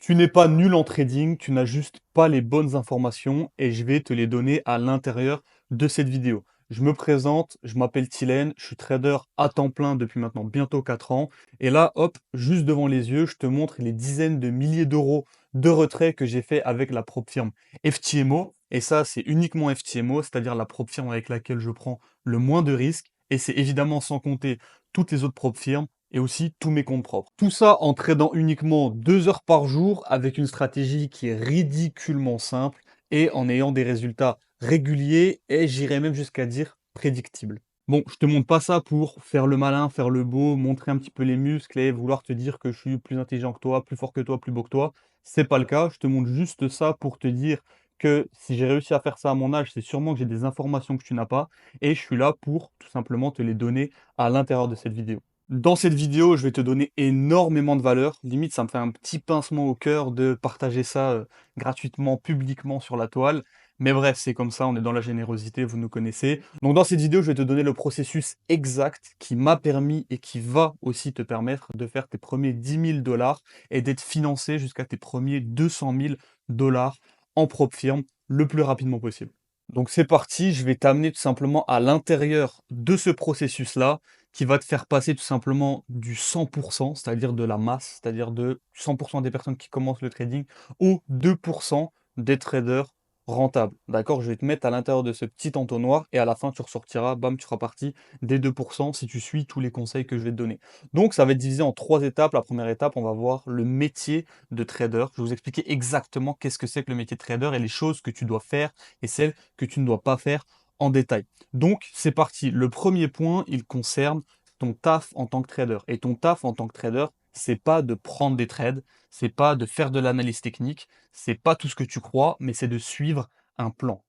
Tu n'es pas nul en trading, tu n'as juste pas les bonnes informations et je vais te les donner à l'intérieur de cette vidéo. Je me présente, je m'appelle Tilen, je suis trader à temps plein depuis maintenant bientôt 4 ans. Et là, hop, juste devant les yeux, je te montre les dizaines de milliers d'euros de retraits que j'ai fait avec la propre firme FTMO. Et ça, c'est uniquement FTMO, c'est-à-dire la propre firme avec laquelle je prends le moins de risques. Et c'est évidemment sans compter toutes les autres propres firmes et aussi tous mes comptes propres. Tout ça en tradant uniquement 2 heures par jour avec une stratégie qui est ridiculement simple et en ayant des résultats réguliers et j'irais même jusqu'à dire prédictibles. Bon, je te montre pas ça pour faire le malin, faire le beau, montrer un petit peu les muscles et vouloir te dire que je suis plus intelligent que toi, plus fort que toi, plus beau que toi. C'est pas le cas. Je te montre juste ça pour te dire que si j'ai réussi à faire ça à mon âge, c'est sûrement que j'ai des informations que tu n'as pas et je suis là pour tout simplement te les donner à l'intérieur de cette vidéo. Dans cette vidéo, je vais te donner énormément de valeur. Limite, ça me fait un petit pincement au cœur de partager ça gratuitement, publiquement sur la toile. Mais bref, c'est comme ça, on est dans la générosité, vous nous connaissez. Donc dans cette vidéo, je vais te donner le processus exact qui m'a permis et qui va aussi te permettre de faire tes premiers 10 000 $ et d'être financé jusqu'à tes premiers 200 000 $ en propre firme le plus rapidement possible. Donc c'est parti, je vais t'amener tout simplement à l'intérieur de ce processus-là qui va te faire passer tout simplement du 100%, c'est-à-dire de la masse, c'est-à-dire de 100% des personnes qui commencent le trading, au 2% des traders rentables. D'accord? Je vais te mettre à l'intérieur de ce petit entonnoir et à la fin, tu ressortiras, bam, tu seras parti des 2% si tu suis tous les conseils que je vais te donner. Donc, ça va être divisé en 3 étapes. La première étape, on va voir le métier de trader. Je vais vous expliquer exactement qu'est-ce que c'est que le métier de trader et les choses que tu dois faire et celles que tu ne dois pas faire en détail. Donc, c'est parti. Le premier point, il concerne ton taf en tant que trader. Et ton taf en tant que trader, c'est pas de prendre des trades, c'est pas de faire de l'analyse technique, c'est pas tout ce que tu crois, mais c'est de suivre un plan.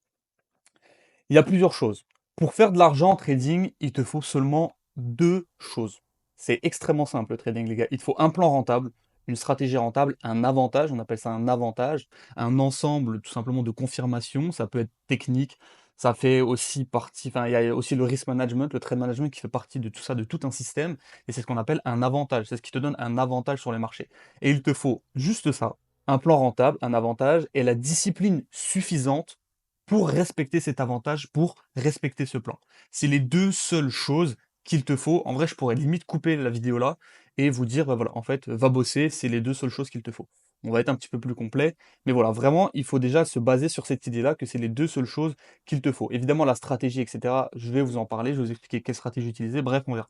Il y a plusieurs choses. Pour faire de l'argent en trading, il te faut seulement deux choses. C'est extrêmement simple le trading, les gars. Il te faut un plan rentable, une stratégie rentable, un avantage, on appelle ça un avantage, un ensemble tout simplement de confirmations, ça peut être technique, ça fait aussi partie, enfin il y a aussi le risk management, le trade management qui fait partie de tout ça, de tout un système, et c'est ce qu'on appelle un avantage, c'est ce qui te donne un avantage sur les marchés. Et il te faut juste ça, un plan rentable, un avantage, et la discipline suffisante pour respecter cet avantage, pour respecter ce plan. C'est les deux seules choses qu'il te faut. En vrai, je pourrais limite couper la vidéo là et vous dire, bah voilà, en fait, va bosser, c'est les deux seules choses qu'il te faut. On va être un petit peu plus complet, mais voilà, vraiment, il faut déjà se baser sur cette idée-là que c'est les deux seules choses qu'il te faut. Évidemment, la stratégie, etc., je vais vous en parler, je vais vous expliquer quelle stratégie utiliser, bref, on verra.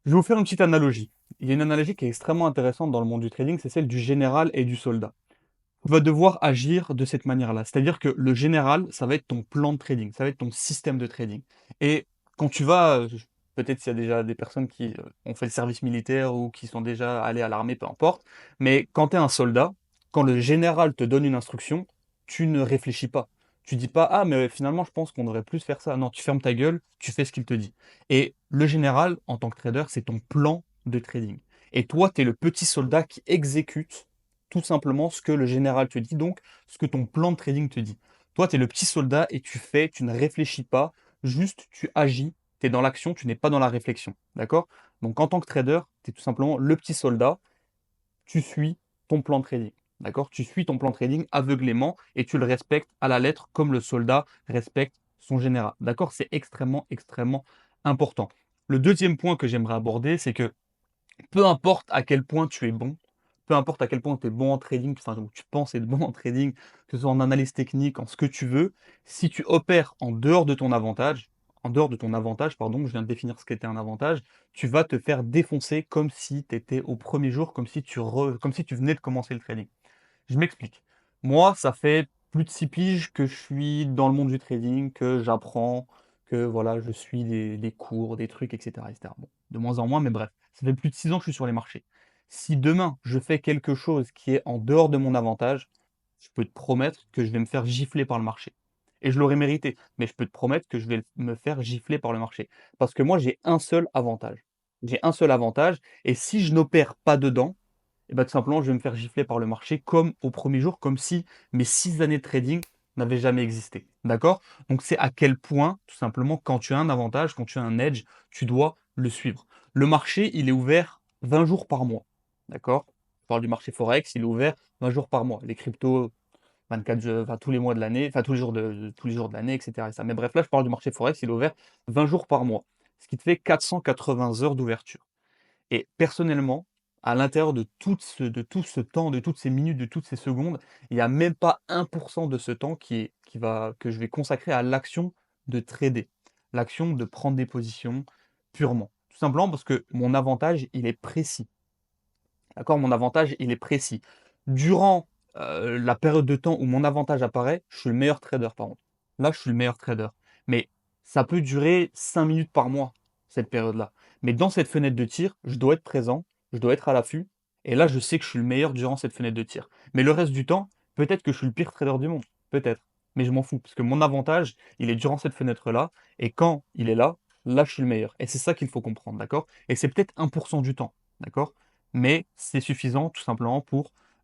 Je vais vous faire une petite analogie. Il y a une analogie qui est extrêmement intéressante dans le monde du trading, c'est celle du général et du soldat. Va devoir agir de cette manière-là. C'est-à-dire que le général, ça va être ton plan de trading, ça va être ton système de trading. Et quand tu vas, peut-être s'il y a déjà des personnes qui ont fait le service militaire ou qui sont déjà allées à l'armée, peu importe, mais quand tu es un soldat, quand le général te donne une instruction, tu ne réfléchis pas. Tu dis pas, ah, mais finalement, je pense qu'on devrait plus faire ça. Non, tu fermes ta gueule, tu fais ce qu'il te dit. Et le général, en tant que trader, c'est ton plan de trading. Et toi, tu es le petit soldat qui exécute tout simplement ce que le général te dit, donc ce que ton plan de trading te dit. Toi, tu es le petit soldat et tu fais, tu ne réfléchis pas, juste tu agis, tu es dans l'action, tu n'es pas dans la réflexion. D'accord? Donc en tant que trader, tu es tout simplement le petit soldat, tu suis ton plan de trading. D'accord? Tu suis ton plan de trading aveuglément et tu le respectes à la lettre comme le soldat respecte son général. D'accord? C'est extrêmement, extrêmement important. Le deuxième point que j'aimerais aborder, c'est que peu importe à quel point tu es bon, peu importe à quel point tu es bon en trading, enfin, ou tu penses être bon en trading, que ce soit en analyse technique, en ce que tu veux, si tu opères en dehors de ton avantage, pardon, je viens de définir ce qu'était un avantage, tu vas te faire défoncer comme si tu étais au premier jour, comme si tu venais de commencer le trading. Je m'explique. Moi, ça fait plus de 6 piges que je suis dans le monde du trading, que j'apprends, que voilà, je suis des cours, des trucs, etc., etc. Bon, de moins en moins, mais bref, ça fait plus de 6 ans que je suis sur les marchés. Si demain, je fais quelque chose qui est en dehors de mon avantage, je peux te promettre que je vais me faire gifler par le marché. Et je l'aurais mérité, mais je peux te promettre que je vais me faire gifler par le marché. Parce que moi, j'ai un seul avantage. J'ai un seul avantage, et si je n'opère pas dedans, et bah, tout simplement, je vais me faire gifler par le marché comme au premier jour, comme si mes 6 années de trading n'avaient jamais existé. D'accord? Donc c'est à quel point, tout simplement, quand tu as un avantage, quand tu as un edge, tu dois le suivre. Le marché, il est ouvert 20 jours par mois. D'accord? parle du marché Forex, il est ouvert 20 jours par mois. Les cryptos, 24 enfin, tous les mois de l'année, enfin tous les jours tous les jours de l'année, et cetera et ça. Mais bref, là, je parle du marché Forex, il est ouvert 20 jours par mois, ce qui te fait 480 heures d'ouverture. Et personnellement, à l'intérieur de tout ce temps, de toutes ces minutes, de toutes ces secondes, il y a même pas 1 de ce temps que je vais consacrer à l'action de trader, l'action de prendre des positions purement. Tout simplement parce que mon avantage, il est précis. D'accord? Mon avantage, il est précis. Durant, la période de temps où mon avantage apparaît, je suis le meilleur trader par contre. Là, je suis le meilleur trader. Mais ça peut durer 5 minutes par mois, cette période-là. Mais dans cette fenêtre de tir, je dois être présent, je dois être à l'affût et là, je sais que je suis le meilleur durant cette fenêtre de tir. Mais le reste du temps, peut-être que je suis le pire trader du monde, peut-être. Mais je m'en fous parce que mon avantage, il est durant cette fenêtre-là et quand il est là, là, je suis le meilleur et c'est ça qu'il faut comprendre, d'accord? Et c'est peut-être 1 du temps, d'accord? Mais c'est suffisant tout simplement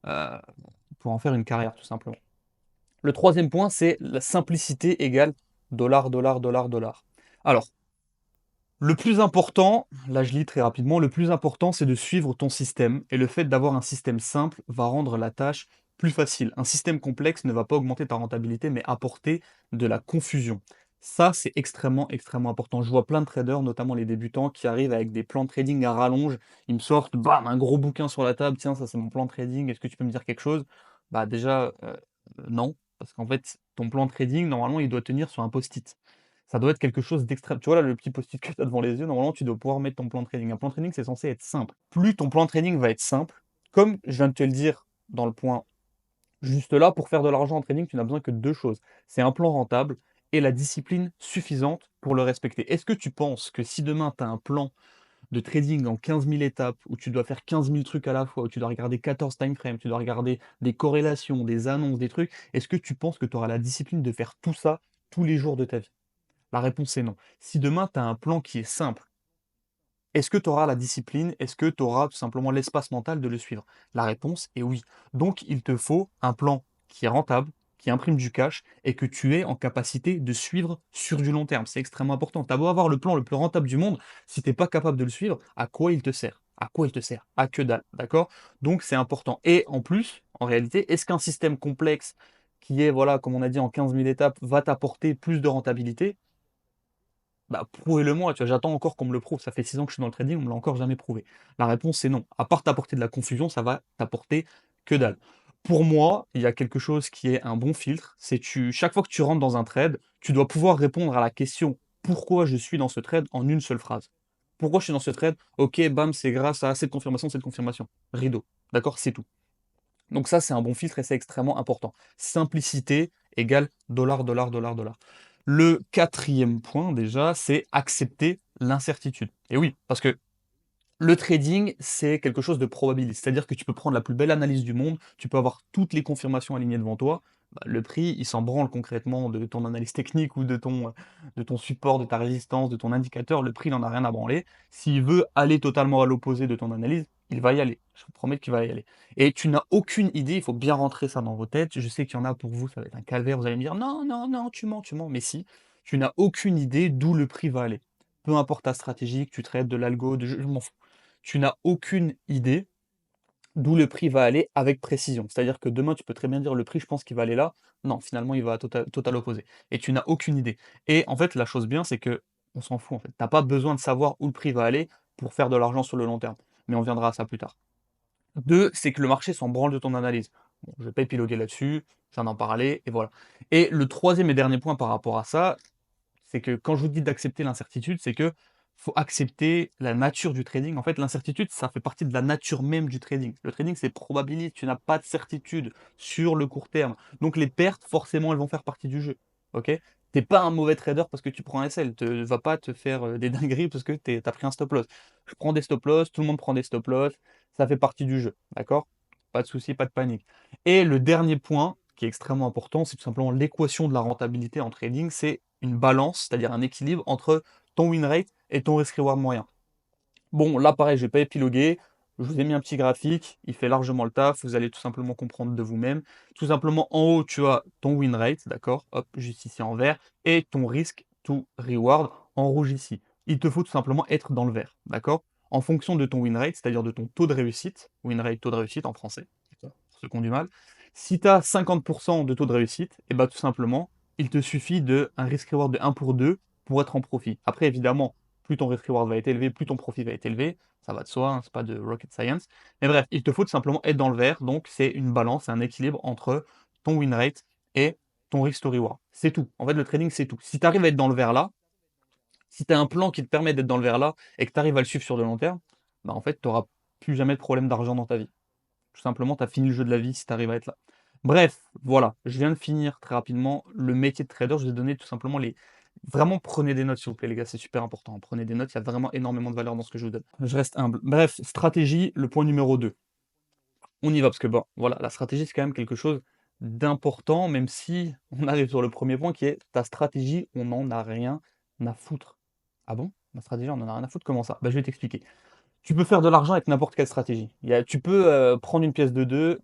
heu, pour en faire une carrière, tout simplement. Le troisième point, c'est la simplicité égale dollar, dollar, dollar, dollar. Alors, le plus important, là je lis très rapidement, le plus important c'est de suivre ton système et le fait d'avoir un système simple va rendre la tâche plus facile. Un système complexe ne va pas augmenter ta rentabilité mais apporter de la confusion. Ça, c'est extrêmement, extrêmement important. Je vois plein de traders, notamment les débutants, qui arrivent avec des plans de trading à rallonge. Ils me sortent, bam, un gros bouquin sur la table. Tiens, ça c'est mon plan de trading. Est-ce que tu peux me dire quelque chose? Bah déjà, non. Parce qu'en fait, ton plan de trading, normalement, il doit tenir sur un post-it. Ça doit être quelque chose d'extrême. Tu vois là, le petit post-it que tu as devant les yeux, normalement, tu dois pouvoir mettre ton plan de trading. Un plan de trading, c'est censé être simple. Plus ton plan de trading va être simple, comme je viens de te le dire dans le point juste là, pour faire de l'argent en trading, tu n'as besoin que de deux choses. C'est un plan rentable et la discipline suffisante pour le respecter. Est-ce que tu penses que si demain tu as un plan de trading en 15 000 étapes, où tu dois faire 15 000 trucs à la fois, où tu dois regarder 14 time frames, tu dois regarder des corrélations, des annonces, des trucs, est-ce que tu penses que tu auras la discipline de faire tout ça tous les jours de ta vie? La réponse est non. Si demain tu as un plan qui est simple, est-ce que tu auras la discipline? Est-ce que tu auras tout simplement l'espace mental de le suivre? La réponse est oui. Donc il te faut un plan qui est rentable, qui imprime du cash et que tu es en capacité de suivre sur du long terme. C'est extrêmement important. Tu as beau avoir le plan le plus rentable du monde, si tu n'es pas capable de le suivre, à quoi il te sert? À quoi il te sert? À que dalle, d'accord? Donc c'est important. Et en plus, en réalité, est-ce qu'un système complexe qui est, voilà, comme on a dit, en 15 000 étapes, va t'apporter plus de rentabilité? Bah, prouvez-le moi, tu vois? J'attends encore qu'on me le prouve. Ça fait 6 ans que je suis dans le trading, on me l'a encore jamais prouvé. La réponse, c'est non. À part t'apporter de la confusion, ça va t'apporter que dalle. Pour moi, il y a quelque chose qui est un bon filtre, c'est chaque fois que tu rentres dans un trade, tu dois pouvoir répondre à la question: «Pourquoi je suis dans ce trade?» en une seule phrase. «Pourquoi je suis dans ce trade?» «OK, bam, c'est grâce à cette confirmation». Rideau. D'accord? C'est tout. Donc ça, c'est un bon filtre et c'est extrêmement important. Simplicité égale dollar, dollar, dollar, dollar. Le quatrième point déjà, c'est accepter l'incertitude. Et oui, parce que le trading, c'est quelque chose de probabiliste. C'est-à-dire que tu peux prendre la plus belle analyse du monde, tu peux avoir toutes les confirmations alignées devant toi. Bah, le prix, il s'en branle concrètement de ton analyse technique ou de ton support, de ta résistance, de ton indicateur. Le prix, il n'en a rien à branler. S'il veut aller totalement à l'opposé de ton analyse, il va y aller. Je vous promets qu'il va y aller. Et tu n'as aucune idée, il faut bien rentrer ça dans vos têtes. Je sais qu'il y en a pour vous, ça va être un calvaire. Vous allez me dire non, non, non, tu mens, tu mens. Mais si, tu n'as aucune idée d'où le prix va aller. Peu importe ta stratégie, que tu traites de l'algo, je m'en fous, tu n'as aucune idée d'où le prix va aller avec précision. C'est-à-dire que demain, tu peux très bien dire le prix, je pense qu'il va aller là. Non, finalement, il va à total opposé. Et tu n'as aucune idée. Et en fait, la chose bien, c'est que on s'en fout en fait. Tu n'as pas besoin de savoir où le prix va aller pour faire de l'argent sur le long terme. Mais on viendra à ça plus tard. Deux, c'est que le marché s'en branle de ton analyse. Bon, je ne vais pas épiloguer là-dessus, j'en en parlais, et voilà. Et le troisième et dernier point par rapport à ça, c'est que quand je vous dis d'accepter l'incertitude, c'est que faut accepter la nature du trading. En fait, l'incertitude, ça fait partie de la nature même du trading. Le trading, c'est probabiliste, tu n'as pas de certitude sur le court terme. Donc les pertes, forcément, elles vont faire partie du jeu. Ok? T'es pas un mauvais trader parce que tu prends un SL. Ne va pas te faire des dingueries parce que tu as pris un stop loss. Je prends des stop loss, tout le monde prend des stop loss, ça fait partie du jeu. D'accord? Pas de souci, pas de panique. Et le dernier point, qui est extrêmement important, c'est tout simplement l'équation de la rentabilité en trading. C'est une balance, c'est-à-dire un équilibre entre ton win rate et ton risk reward moyen. Bon, là pareil, je vais pas épiloguer. Je vous ai mis un petit graphique, il fait largement le taf, vous allez tout simplement comprendre de vous-même. Tout simplement, en haut, tu as ton win rate, d'accord? Hop, juste ici en vert, et ton risk to reward en rouge ici. Il te faut tout simplement être dans le vert, d'accord? en fonction de ton win rate, c'est-à-dire de ton taux de réussite, win rate, taux de réussite en français, pour ceux qui ont du mal. Si tu as 50% de taux de réussite, et bah tout simplement, il te suffit de un risk-reward de 1 pour 2 pour être en profit. Après, évidemment, plus ton risk-reward va être élevé, plus ton profit va être élevé. Ça va de soi, hein, c'est pas de rocket science. Mais bref, il te faut tout simplement être dans le vert. Donc, c'est une balance, un équilibre entre ton win rate et ton risk to reward. C'est tout. En fait, le trading, c'est tout. Si tu arrives à être dans le vert là, si tu as un plan qui te permet d'être dans le vert là et que tu arrives à le suivre sur le long terme, bah en fait, tu n'auras plus jamais de problème d'argent dans ta vie. Tout simplement, tu as fini le jeu de la vie si tu arrives à être là. Bref, voilà, je viens de finir très rapidement le métier de trader. Je vais donner tout simplement les. Vraiment, prenez des notes, s'il vous plaît, les gars, c'est super important. Prenez des notes, il y a vraiment énormément de valeur dans ce que je vous donne. Je reste humble. Bref, stratégie, le point numéro 2. On y va, parce que bon, voilà, la stratégie, c'est quand même quelque chose d'important, même si on arrive sur le premier point qui est ta stratégie, on n'en a rien à foutre. Ah bon? Ma stratégie, on n'en a rien à foutre, comment ça? Bah, je vais t'expliquer. Tu peux faire de l'argent avec n'importe quelle stratégie. Tu peux prendre une pièce de 2,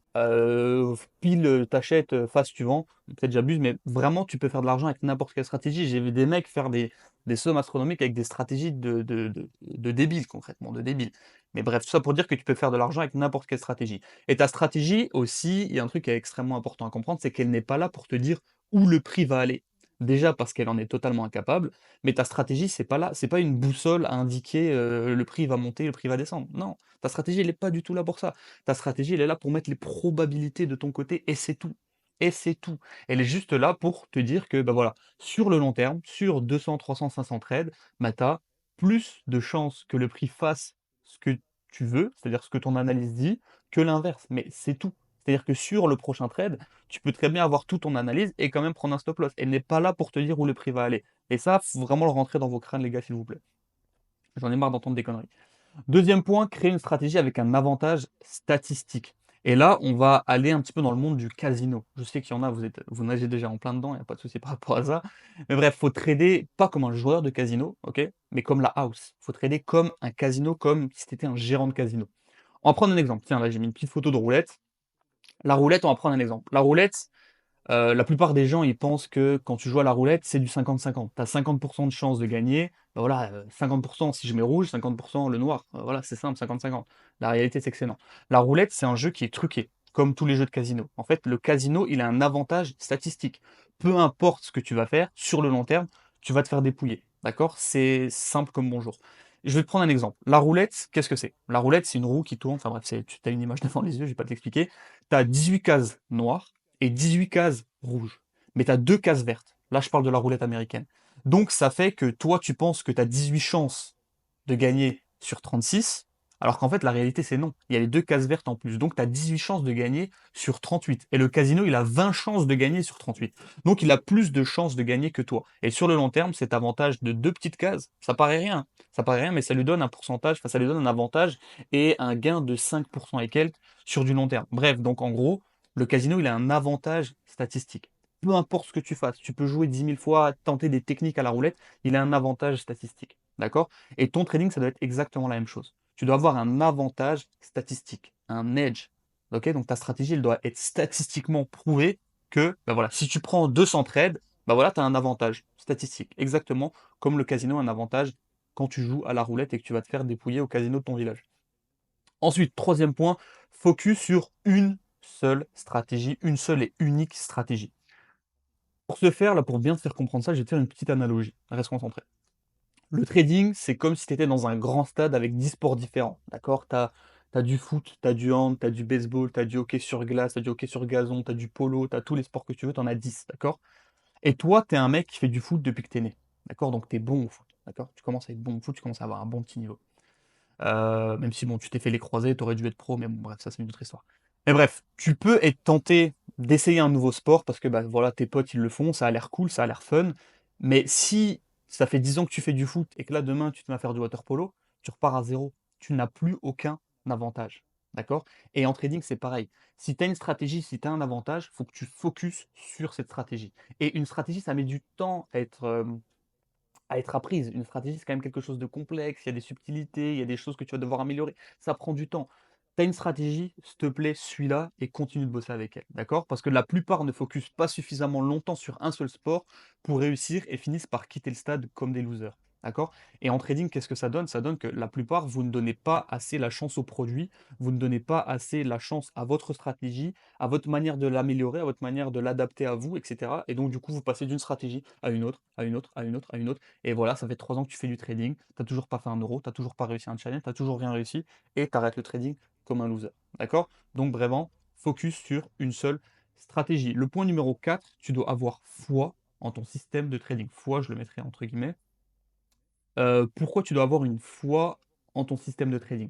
pile, t'achètes, face tu vends. Peut-être j'abuse, mais vraiment, tu peux faire de l'argent avec n'importe quelle stratégie. J'ai vu des mecs faire des sommes astronomiques avec des stratégies de débiles, concrètement, de débiles. Mais bref, tout ça pour dire que tu peux faire de l'argent avec n'importe quelle stratégie. Et ta stratégie aussi, il y a un truc qui est extrêmement important à comprendre, c'est qu'elle n'est pas là pour te dire où le prix va aller. Déjà parce qu'elle en est totalement incapable, mais ta stratégie, c'est pas là, c'est pas une boussole à indiquer le prix va monter, le prix va descendre. Non, ta stratégie, elle n'est pas du tout là pour ça. Ta stratégie, elle est là pour mettre les probabilités de ton côté et c'est tout. Et c'est tout. Elle est juste là pour te dire que bah voilà, sur le long terme, sur 200, 300, 500 trades, bah tu as plus de chances que le prix fasse ce que tu veux, c'est-à-dire ce que ton analyse dit, que l'inverse. Mais c'est tout. C'est-à-dire que sur le prochain trade, tu peux très bien avoir toute ton analyse et quand même prendre un stop loss. Elle n'est pas là pour te dire où le prix va aller. Et ça, faut vraiment le rentrer dans vos crânes, les gars, s'il vous plaît. J'en ai marre d'entendre des conneries. Deuxième point, créer une stratégie avec un avantage statistique. Et là, on va aller un petit peu dans le monde du casino. Je sais qu'il y en a, vous nagez déjà en plein dedans, il n'y a pas de souci par rapport à ça. Mais bref, faut trader pas comme un joueur de casino, ok, mais comme la house. Faut trader comme un casino, comme si tu étais un gérant de casino. On va prendre un exemple. Tiens, là, j'ai mis une petite photo de roulette. La roulette, on va prendre un exemple. La roulette, la plupart des gens, ils pensent que quand tu joues à la roulette, c'est du 50-50. Tu as 50% de chance de gagner. Ben voilà, 50% si je mets rouge, 50% le noir. Voilà, c'est simple, 50-50. La réalité, c'est que c'est non. La roulette, c'est un jeu qui est truqué, comme tous les jeux de casino. En fait, le casino, il a un avantage statistique. Peu importe ce que tu vas faire, sur le long terme, tu vas te faire dépouiller. D'accord? C'est simple comme bonjour. Je vais te prendre un exemple. La roulette, qu'est-ce que c'est? La roulette, c'est une roue qui tourne. Enfin bref, tu as une image devant les yeux, je vais pas t'expliquer. Tu as 18 cases noires et 18 cases rouges. Mais tu as 2 cases vertes. Là, je parle de la roulette américaine. Donc, ça fait que toi, tu penses que tu as 18 chances de gagner sur 36, alors qu'en fait, la réalité, c'est non. Il y a les 2 cases vertes en plus. Donc, tu as 18 chances de gagner sur 38. Et le casino, il a 20 chances de gagner sur 38. Donc, il a plus de chances de gagner que toi. Et sur le long terme, cet avantage de 2 petites cases, ça paraît rien. Ça paraît rien, mais ça lui donne un pourcentage, enfin, ça lui donne un avantage et un gain de 5% et quelques sur du long terme. Bref, donc en gros, le casino, il a un avantage statistique. Peu importe ce que tu fasses, tu peux jouer 10 000 fois, tenter des techniques à la roulette, il a un avantage statistique. D'accord? Et ton trading, ça doit être exactement la même chose. Tu dois avoir un avantage statistique, un edge. Ok? Donc ta stratégie, elle doit être statistiquement prouvée que, ben voilà, si tu prends 200 trades, ben voilà, tu as un avantage statistique. Exactement comme le casino a un avantage quand tu joues à la roulette et que tu vas te faire dépouiller au casino de ton village. Ensuite, troisième point, focus sur une seule stratégie, une seule et unique stratégie. Pour ce faire, là, pour bien te faire comprendre ça, je vais te faire une petite analogie. Reste concentré. Le trading, c'est comme si tu étais dans un grand stade avec 10 sports différents. D'accord? Tu as du foot, tu as du hand, tu as du baseball, tu as du hockey sur glace, tu as du hockey sur gazon, tu as du polo, tu as tous les sports que tu veux, tu en as 10. D'accord? Et toi, tu es un mec qui fait du foot depuis que tu es né. D'accord? Donc tu es bon au foot. D'accord? Tu commences à être bon au foot, tu commences à avoir un bon petit niveau. Même si bon, tu t'es fait les croisés, tu aurais dû être pro, mais bon, bref, ça c'est une autre histoire. Mais bref, tu peux être tenté d'essayer un nouveau sport parce que bah, voilà, tes potes ils le font, ça a l'air cool, ça a l'air fun. Mais si ça fait 10 ans que tu fais du foot et que là demain tu te mets à faire du water polo, tu repars à zéro. Tu n'as plus aucun avantage. D'accord? Et en trading, c'est pareil. Si tu as une stratégie, si tu as un avantage, il faut que tu focuses sur cette stratégie. Et une stratégie, ça met du temps à être apprise. Une stratégie, c'est quand même quelque chose de complexe, il y a des subtilités, il y a des choses que tu vas devoir améliorer. Ça prend du temps. Tu as une stratégie, s'il te plaît, suis-la et continue de bosser avec elle. D'accord? Parce que la plupart ne focusent pas suffisamment longtemps sur un seul sport pour réussir et finissent par quitter le stade comme des losers. D'accord? Et en trading, qu'est-ce que ça donne? Ça donne que la plupart, vous ne donnez pas assez la chance au produit, vous ne donnez pas assez la chance à votre stratégie, à votre manière de l'améliorer, à votre manière de l'adapter à vous, et cetera. Et donc, du coup, vous passez d'une stratégie à une autre, à une autre, à une autre, à une autre. Et voilà, ça fait 3 ans que tu fais du trading, tu n'as toujours pas fait un euro, tu n'as toujours pas réussi un challenge, tu n'as toujours rien réussi, et tu arrêtes le trading comme un loser. D'accord? Donc, vraiment, focus sur une seule stratégie. Le point numéro 4, tu dois avoir foi en ton système de trading. Foi, je le mettrai entre guillemets. Pourquoi tu dois avoir une foi en ton système de trading?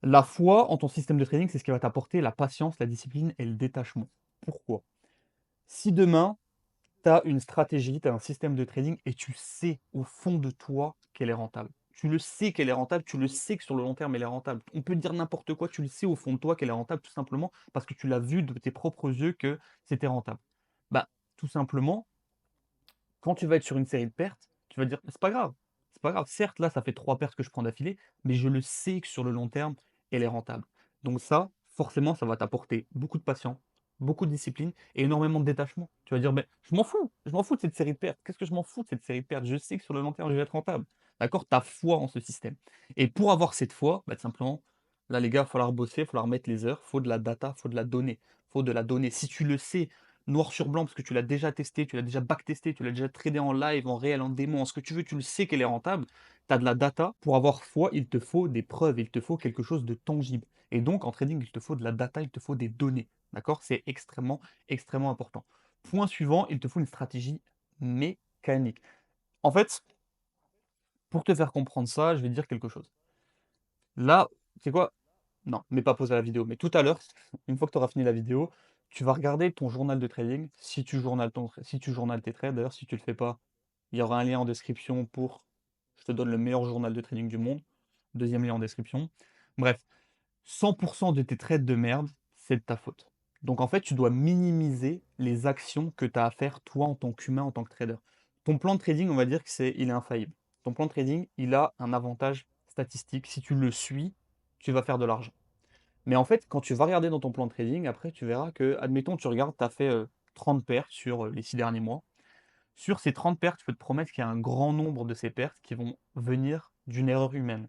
La foi en ton système de trading, c'est ce qui va t'apporter la patience, la discipline et le détachement. Pourquoi? Si demain, tu as une stratégie, tu as un système de trading et tu sais au fond de toi qu'elle est rentable. Tu le sais qu'elle est rentable, tu le sais que sur le long terme elle est rentable. On peut te dire n'importe quoi, tu le sais au fond de toi qu'elle est rentable tout simplement parce que tu l'as vu de tes propres yeux que c'était rentable. Bah, tout simplement, quand tu vas être sur une série de pertes, tu vas te dire: «C'est pas grave, c'est pas grave. Certes, là, ça fait 3 pertes que je prends d'affilée, mais je le sais que sur le long terme, elle est rentable». Donc ça, forcément, ça va t'apporter beaucoup de patience, beaucoup de discipline et énormément de détachement. Tu vas dire: «Beh, je m'en fous de cette série de pertes. Qu'est-ce que je m'en fous de cette série de pertes? Je sais que sur le long terme, je vais être rentable». D'accord? Tu as foi en ce système et pour avoir cette foi, bah, tout simplement, là, les gars, il va falloir bosser, il va falloir mettre les heures, il faut de la data, il faut de la donnée, il faut de la donnée. Si tu le sais noir sur blanc parce que tu l'as déjà testé, tu l'as déjà backtesté, tu l'as déjà tradé en live, en réel, en démo, en ce que tu veux, tu le sais qu'elle est rentable, tu as de la data. Pour avoir foi, il te faut des preuves, il te faut quelque chose de tangible. Et donc, en trading, il te faut de la data, il te faut des données. D'accord? C'est extrêmement, extrêmement important. Point suivant, il te faut une stratégie mécanique. En fait, pour te faire comprendre ça, je vais te dire quelque chose. Là, c'est quoi? Non, mais pas poser la vidéo. Mais tout à l'heure, une fois que tu auras fini la vidéo, tu vas regarder ton journal de trading. Si tu journales tes trades, d'ailleurs, si tu ne le fais pas, il y aura un lien en description pour. Je te donne le meilleur journal de trading du monde. Deuxième lien en description. Bref, 100% de tes trades de merde, c'est de ta faute. Donc en fait, tu dois minimiser les actions que tu as à faire toi en tant qu'humain, en tant que trader. Ton plan de trading, on va dire il est infaillible. Ton plan de trading, il a un avantage statistique. Si tu le suis, tu vas faire de l'argent. Mais en fait, quand tu vas regarder dans ton plan de trading, après, tu verras que, admettons, tu regardes, tu as fait 30 pertes sur les 6 derniers mois. Sur ces 30 pertes, je peux te promettre qu'il y a un grand nombre de ces pertes qui vont venir d'une erreur humaine.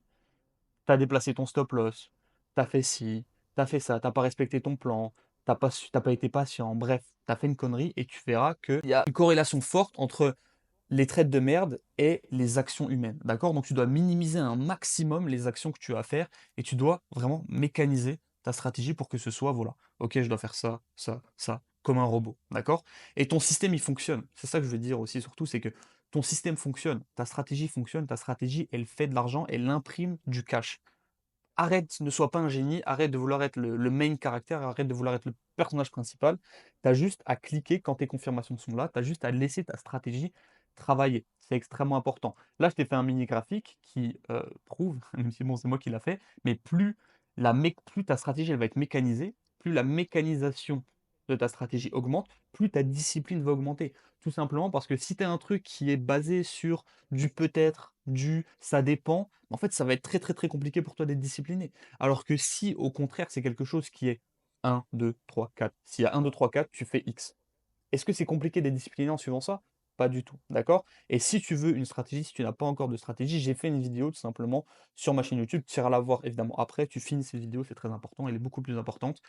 Tu as déplacé ton stop loss, tu as fait ci, tu as fait ça, tu n'as pas respecté ton plan, t'as pas été patient, bref, tu as fait une connerie et tu verras qu'il y a une corrélation forte entre les trades de merde et les actions humaines. D'accord? Donc tu dois minimiser un maximum les actions que tu as à faire et tu dois vraiment mécaniser ta stratégie pour que ce soit, voilà, ok, je dois faire ça, ça, ça, comme un robot. D'accord? Et ton système, il fonctionne. C'est ça que je veux dire aussi, surtout, c'est que ton système fonctionne, ta stratégie fonctionne, ta stratégie, elle fait de l'argent, elle imprime du cash. Arrête, ne sois pas un génie, arrête de vouloir être le main caractère, arrête de vouloir être le personnage principal. Tu as juste à cliquer quand tes confirmations sont là, tu as juste à laisser ta stratégie travailler. C'est extrêmement important. Là, je t'ai fait un mini graphique qui prouve, même si bon, c'est moi qui l'a fait, mais plus ta stratégie elle va être mécanisée, plus la mécanisation de ta stratégie augmente, plus ta discipline va augmenter. Tout simplement parce que si tu as un truc qui est basé sur du peut-être, du ça dépend, en fait, ça va être très, très, très compliqué pour toi d'être discipliné. Alors que si, au contraire, c'est quelque chose qui est un, 2, 3, 4. S'il y a un, 2, 3, 4, tu fais X. Est-ce que c'est compliqué d'être discipliné en suivant ça? Pas du tout, d'accord? Et si tu veux une stratégie, si tu n'as pas encore de stratégie, j'ai fait une vidéo tout simplement sur ma chaîne YouTube. Tu iras la voir évidemment après. Tu finis cette vidéo, c'est très important. Elle est beaucoup plus importante.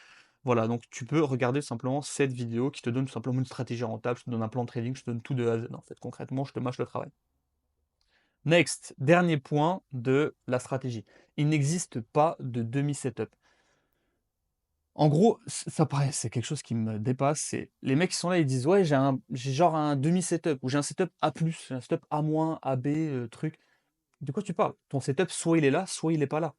Voilà, donc tu peux regarder simplement cette vidéo qui te donne tout simplement une stratégie rentable. Je te donne un plan de trading, je te donne tout de A à Z. En fait, concrètement, je te mâche le travail. Next, dernier point de la stratégie. Il n'existe pas de demi-setup. En gros, ça paraît, c'est quelque chose qui me dépasse. C'est les mecs qui sont là, ils disent ouais, j'ai genre un demi-setup ou j'ai un setup A+, j'ai un setup A-, AB, truc. De quoi tu parles? Ton setup, soit il est là, soit il est pas là.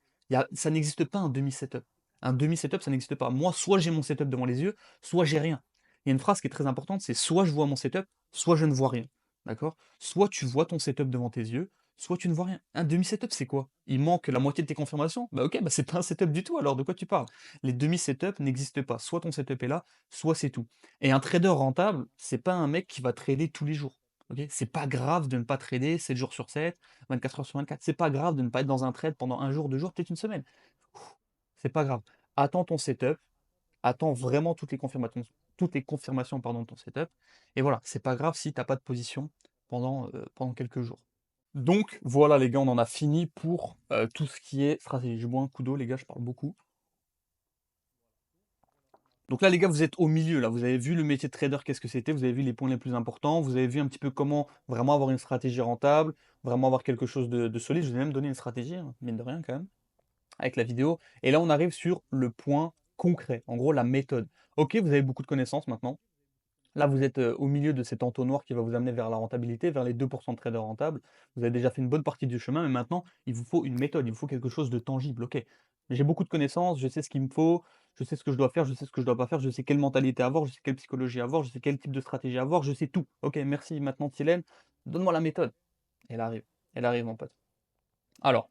Ça n'existe pas un demi-setup. Un demi-setup, ça n'existe pas. Moi, soit j'ai mon setup devant les yeux, soit j'ai rien. Il y a une phrase qui est très importante, c'est soit je vois mon setup, soit je ne vois rien. D'accord? Soit tu vois ton setup devant tes yeux, soit tu ne vois rien. Un demi-setup, c'est quoi? Il manque la moitié de tes confirmations? Bah ok, bah c'est pas un setup du tout, alors de quoi tu parles? Les demi-setups n'existent pas. Soit ton setup est là, soit c'est tout. Et un trader rentable, c'est pas un mec qui va trader tous les jours. Ok? C'est pas grave de ne pas trader 7 jours sur 7, 24 heures sur 24. C'est pas grave de ne pas être dans un trade pendant un jour, 2 jours, peut-être une semaine. C'est pas grave. Attends ton setup, attends vraiment toutes les confirmations pardon, de ton setup. Et voilà, c'est pas grave si tu n'as pas de position pendant quelques jours. Donc voilà les gars, on en a fini pour tout ce qui est stratégie. Je bois un coup d'eau les gars, je parle beaucoup. Donc là les gars, vous êtes au milieu là, vous avez vu le métier de trader, qu'est-ce que c'était, vous avez vu les points les plus importants, vous avez vu un petit peu comment vraiment avoir une stratégie rentable, vraiment avoir quelque chose de solide. Je vous ai même donné une stratégie, hein, mine de rien quand même, avec la vidéo. Et là on arrive sur le point concret, en gros la méthode. Ok, vous avez beaucoup de connaissances maintenant. Là, vous êtes au milieu de cet entonnoir qui va vous amener vers la rentabilité, vers les 2% de traders rentables. Vous avez déjà fait une bonne partie du chemin, mais maintenant, il vous faut une méthode, il vous faut quelque chose de tangible. Ok, j'ai beaucoup de connaissances, je sais ce qu'il me faut, je sais ce que je dois faire, je sais ce que je dois pas faire, je sais quelle mentalité avoir, je sais quelle psychologie avoir, je sais quel type de stratégie avoir, je sais tout. Ok, merci maintenant, Tylène, donne-moi la méthode. Elle arrive, mon pote. Alors,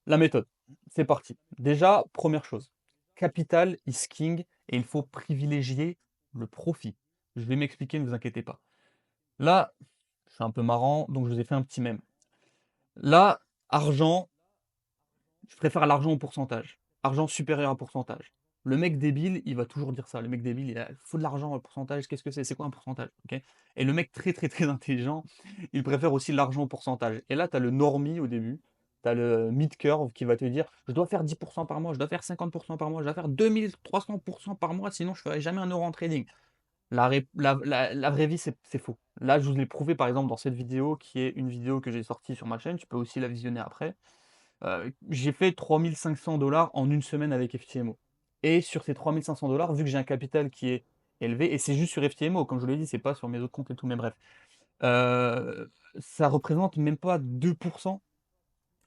la méthode, c'est parti. Déjà, première chose, capital is king et il faut privilégier le profit. Je vais m'expliquer, ne vous inquiétez pas. Là, je suis un peu marrant, donc je vous ai fait un petit mème. Là, argent, je préfère l'argent au pourcentage. Argent supérieur à pourcentage. Le mec débile, il va toujours dire ça. Le mec débile, il faut de l'argent au pourcentage. Qu'est-ce que c'est? C'est quoi un pourcentage? Ok. Et le mec très très très intelligent, il préfère aussi l'argent au pourcentage. Et là, tu as le normie au début. Tu as le mid-curve qui va te dire je dois faire 10% par mois, je dois faire 50% par mois, je dois faire 2300% par mois, sinon je ne ferai jamais un euro en trading. La vraie vie, c'est faux. Là, je vous l'ai prouvé par exemple dans cette vidéo, qui est une vidéo que j'ai sortie sur ma chaîne. Tu peux aussi la visionner après. J'ai fait 3500 $ en une semaine avec FTMO. Et sur ces 3500 $, vu que j'ai un capital qui est élevé, et c'est juste sur FTMO, comme je vous l'ai dit, c'est pas sur mes autres comptes et tout, mais bref, euh, ça représente même pas 2%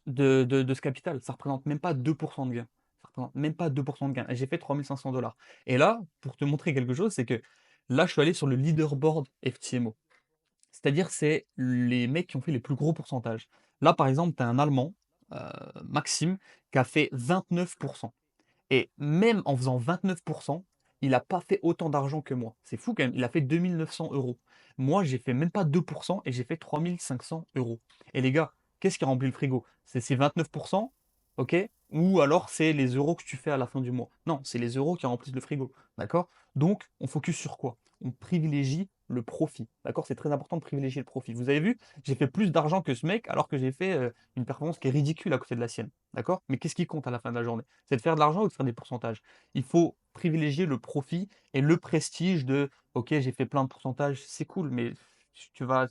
de ce capital. Ça représente même pas 2% de gain. Ça représente même pas 2% de gain. Et j'ai fait 3500 $. Et là, pour te montrer quelque chose, c'est que là, je suis allé sur le leaderboard FTMO. C'est-à-dire, c'est les mecs qui ont fait les plus gros pourcentages. Là, par exemple, tu as un Allemand, euh, Maxime, qui a fait 29%. Et même en faisant 29%, il n'a pas fait autant d'argent que moi. C'est fou quand même. Il a fait 2 900 €. Moi, j'ai fait même pas 2% et j'ai fait 3 500 €. Et les gars, qu'est-ce qui remplit le frigo? C'est ces 29%, ok? Ou alors c'est les euros que tu fais à la fin du mois. Non, c'est les euros qui remplissent le frigo. D'accord? Donc, on focus sur quoi? On privilégie le profit. D'accord? C'est très important de privilégier le profit. Vous avez vu, j'ai fait plus d'argent que ce mec alors que j'ai fait une performance qui est ridicule à côté de la sienne. D'accord? Mais qu'est-ce qui compte à la fin de la journée? C'est de faire de l'argent ou de faire des pourcentages. Il faut privilégier le profit et le prestige de OK, j'ai fait plein de pourcentages, c'est cool, mais tu vas.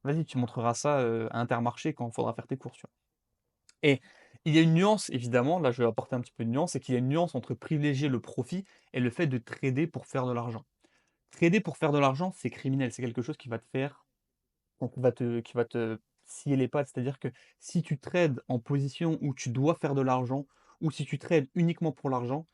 Vas-y, tu montreras ça à Intermarché quand il faudra faire tes courses. Tu vois. Et il y a une nuance, évidemment, là je vais apporter un petit peu de nuance, c'est qu'il y a une nuance entre privilégier le profit et le fait de trader pour faire de l'argent. Trader pour faire de l'argent, c'est criminel, c'est quelque chose qui va te faire, qui va te scier les pattes. C'est-à-dire que si tu trades en position où tu dois faire de l'argent, ou si tu trades uniquement pour l'argent,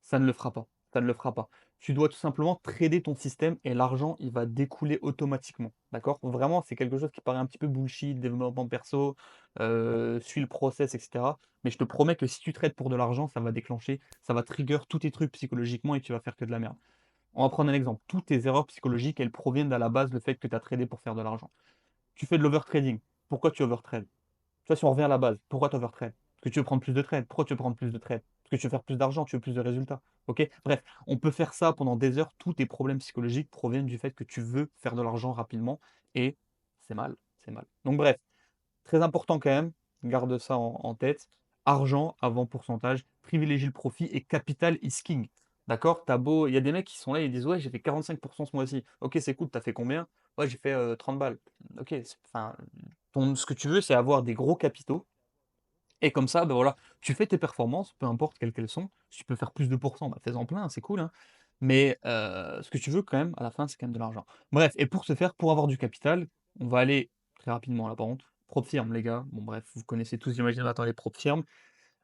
ça ne le fera pas. Ça ne le fera pas. Tu dois tout simplement trader ton système et l'argent, il va découler automatiquement. D'accord? Vraiment, c'est quelque chose qui paraît un petit peu bullshit, développement perso, suis le process, etc. Mais je te promets que si tu trades pour de l'argent, ça va déclencher, ça va trigger tous tes trucs psychologiquement et tu vas faire que de la merde. On va prendre un exemple. Toutes tes erreurs psychologiques, elles proviennent à la base du fait que tu as tradé pour faire de l'argent. Tu fais de l'overtrading. Pourquoi tu overtrades? Tu vois, si on revient à la base, pourquoi tu overtrades? Parce que tu veux prendre plus de trades. Pourquoi tu veux prendre plus de trades? Parce que tu veux faire plus d'argent, tu veux plus de résultats. Ok? Bref, on peut faire ça pendant des heures. Tous tes problèmes psychologiques proviennent du fait que tu veux faire de l'argent rapidement et c'est mal. C'est mal. Donc, bref, très important quand même. Garde ça en tête. Argent avant pourcentage, privilégie le profit et capital is king. D'accord? T'as beau, il y a des mecs qui sont là et ils disent ouais, j'ai fait 45% ce mois-ci. Ok, c'est cool, t'as fait combien? Ouais, j'ai fait 30 balles. Ok, enfin, ce que tu veux, c'est avoir des gros capitaux. Et comme ça, ben voilà, tu fais tes performances, peu importe quelles qu'elles sont. Si tu peux faire plus de pourcents, bah fais-en plein, c'est cool, hein. Mais ce que tu veux quand même, à la fin, c'est quand même de l'argent. Bref, et pour ce faire, pour avoir du capital, on va aller très rapidement là par contre. Prop firme, les gars. Bon, bref, vous connaissez tous, j'imagine, maintenant les prop firmes.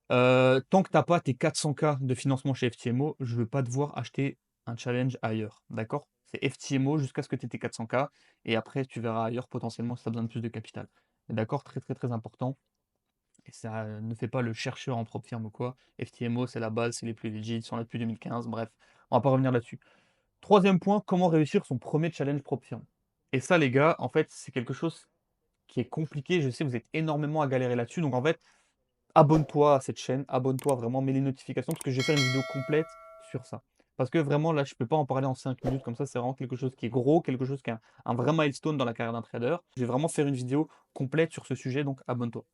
Tant que tu n'as pas tes 400K de financement chez FTMO, je ne veux pas devoir acheter un challenge ailleurs. D'accord? C'est FTMO jusqu'à ce que tu aies tes 400K et après, tu verras ailleurs potentiellement si tu as besoin de plus de capital. D'accord? Très, très, très important. Et ça ne fait pas le chercheur en propre firme ou quoi. FTMO, c'est la base, c'est les plus legit, ils sont là depuis 2015, bref, on va pas revenir là-dessus. Troisième point, comment réussir son premier challenge propre firme. Et ça, les gars, en fait, c'est quelque chose qui est compliqué. Je sais, vous êtes énormément à galérer là-dessus. Donc, en fait, abonne-toi à cette chaîne, abonne-toi vraiment, mets les notifications parce que je vais faire une vidéo complète sur ça. Parce que vraiment, là, je peux pas en parler en 5 minutes comme ça. C'est vraiment quelque chose qui est gros, quelque chose qui est un vrai milestone dans la carrière d'un trader. Je vais vraiment faire une vidéo complète sur ce sujet, donc abonne-toi.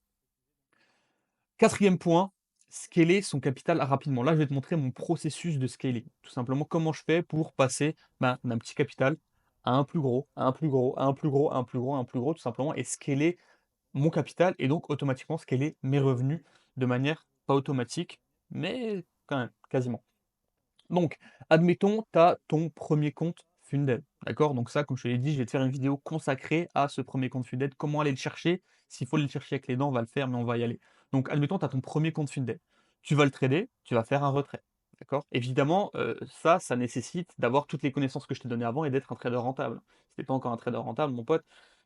Quatrième point, scaler son capital rapidement. Là, je vais te montrer mon processus de scaling. Tout simplement, comment je fais pour passer d'un petit capital à un plus gros, à un plus gros, à un plus gros, à un plus gros, à un plus gros, tout simplement, et scaler mon capital et donc automatiquement scaler mes revenus de manière pas automatique, mais quand même, quasiment. Donc, admettons, tu as ton premier compte Funded. D'accord? Donc ça, comme je te l'ai dit, je vais te faire une vidéo consacrée à ce premier compte Funded, comment aller le chercher. S'il faut aller le chercher avec les dents, on va le faire, mais on va y aller. Donc, admettons, tu as ton premier compte Funded. Tu vas le trader, tu vas faire un retrait. D'accord? Évidemment, ça nécessite d'avoir toutes les connaissances que je t'ai données avant et d'être un trader rentable. Si tu n'es pas encore un trader rentable, mon pote,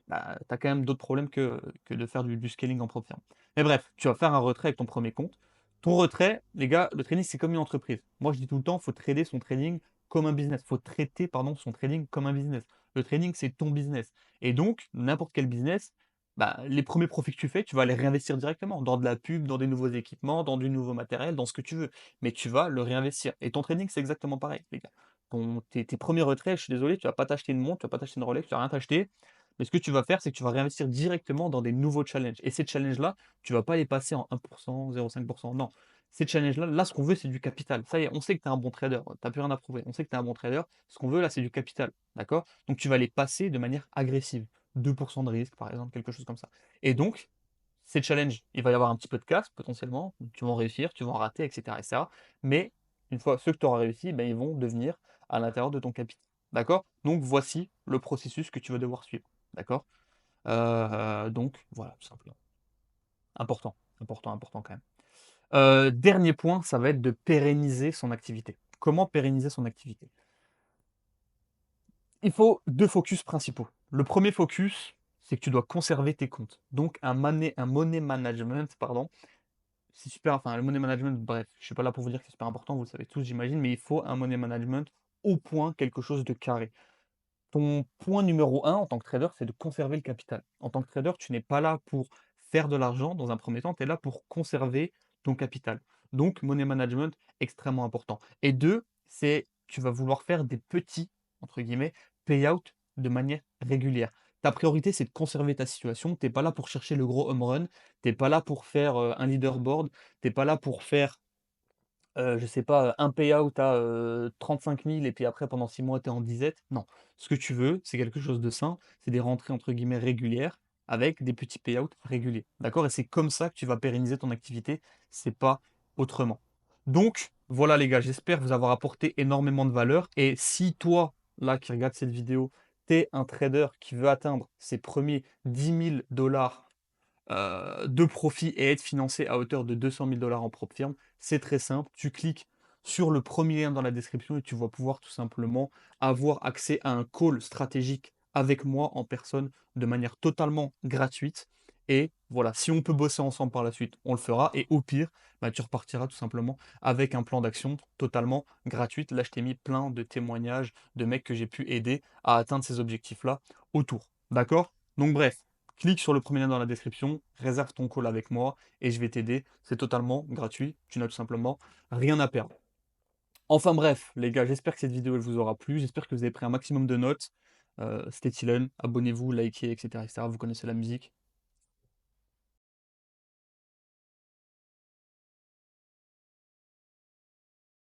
bah, tu as quand même d'autres problèmes que de faire du scaling en propre firme. Mais bref, tu vas faire un retrait avec ton premier compte. Ton retrait, les gars, le trading, c'est comme une entreprise. Moi, je dis tout le temps, il faut trader son trading comme un business. Il faut traiter, pardon, son trading comme un business. Le trading, c'est ton business. Et donc, n'importe quel business, bah, les premiers profits que tu fais, tu vas les réinvestir directement dans de la pub, dans des nouveaux équipements, dans du nouveau matériel, dans ce que tu veux. Mais tu vas le réinvestir. Et ton trading, c'est exactement pareil, les gars. Tes premiers retraits, je suis désolé, tu vas pas t'acheter une montre, tu vas pas t'acheter une Rolex, tu vas rien t'acheter. Mais ce que tu vas faire, c'est que tu vas réinvestir directement dans des nouveaux challenges. Et ces challenges-là, tu vas pas les passer en 1%, 0,5%. Non, ces challenges-là, là, ce qu'on veut, c'est du capital. Ça y est, on sait que tu es un bon trader. Tu n'as plus rien à prouver. On sait que tu es un bon trader. Ce qu'on veut, là, c'est du capital. D'accord? Donc, tu vas les passer de manière agressive. 2% de risque, par exemple, quelque chose comme ça. Et donc, ces challenges, il va y avoir un petit peu de casse, potentiellement. Tu vas en réussir, tu vas en rater, etc. etc. Mais, une fois ceux que tu auras réussi, ben, ils vont devenir à l'intérieur de ton capital. D'accord? Donc, voici le processus que tu vas devoir suivre. D'accord? Donc, voilà, tout simplement. Important, important, important quand même. Dernier point, ça va être de pérenniser son activité. Comment pérenniser son activité? Il faut 2 focus principaux. Le premier focus, c'est que tu dois conserver tes comptes. Donc un money management, pardon, c'est super, enfin le money management, bref, je suis pas là pour vous dire que c'est super important, vous le savez tous j'imagine, mais il faut un money management au point, quelque chose de carré. Ton point numéro un en tant que trader, c'est de conserver le capital. En tant que trader, tu n'es pas là pour faire de l'argent dans un premier temps, tu es là pour conserver ton capital. Donc, money management, extrêmement important. Et deux, c'est tu vas vouloir faire des petits, entre guillemets, payouts de manière régulière. Ta priorité, c'est de conserver ta situation. Tu n'es pas là pour chercher le gros home run. Tu n'es pas là pour faire un leaderboard. Tu n'es pas là pour faire je sais pas, un payout à, 35 000 et puis après pendant 6 mois, tu es en disette. Non. Ce que tu veux, c'est quelque chose de sain, c'est des rentrées entre guillemets «régulières» avec des petits payouts réguliers. D'accord? Et c'est comme ça que tu vas pérenniser ton activité, c'est pas autrement. Donc voilà les gars, j'espère vous avoir apporté énormément de valeur et si toi, là, qui regarde cette vidéo, tu es un trader qui veut atteindre ses premiers 10 000 $ de profit et être financé à hauteur de 200 000 $ en propre firme, c'est très simple. Tu cliques sur le premier lien dans la description et tu vas pouvoir tout simplement avoir accès à un call stratégique avec moi en personne de manière totalement gratuite. Et voilà, si on peut bosser ensemble par la suite, on le fera. Et au pire, bah, tu repartiras tout simplement avec un plan d'action totalement gratuit. Là, je t'ai mis plein de témoignages de mecs que j'ai pu aider à atteindre ces objectifs-là autour. D'accord? Donc bref, clique sur le premier lien dans la description, réserve ton call avec moi et je vais t'aider. C'est totalement gratuit. Tu n'as tout simplement rien à perdre. Enfin bref, les gars, j'espère que cette vidéo elle vous aura plu. J'espère que vous avez pris un maximum de notes. C'était Tylen. Abonnez-vous, likez, etc., etc. Vous connaissez la musique.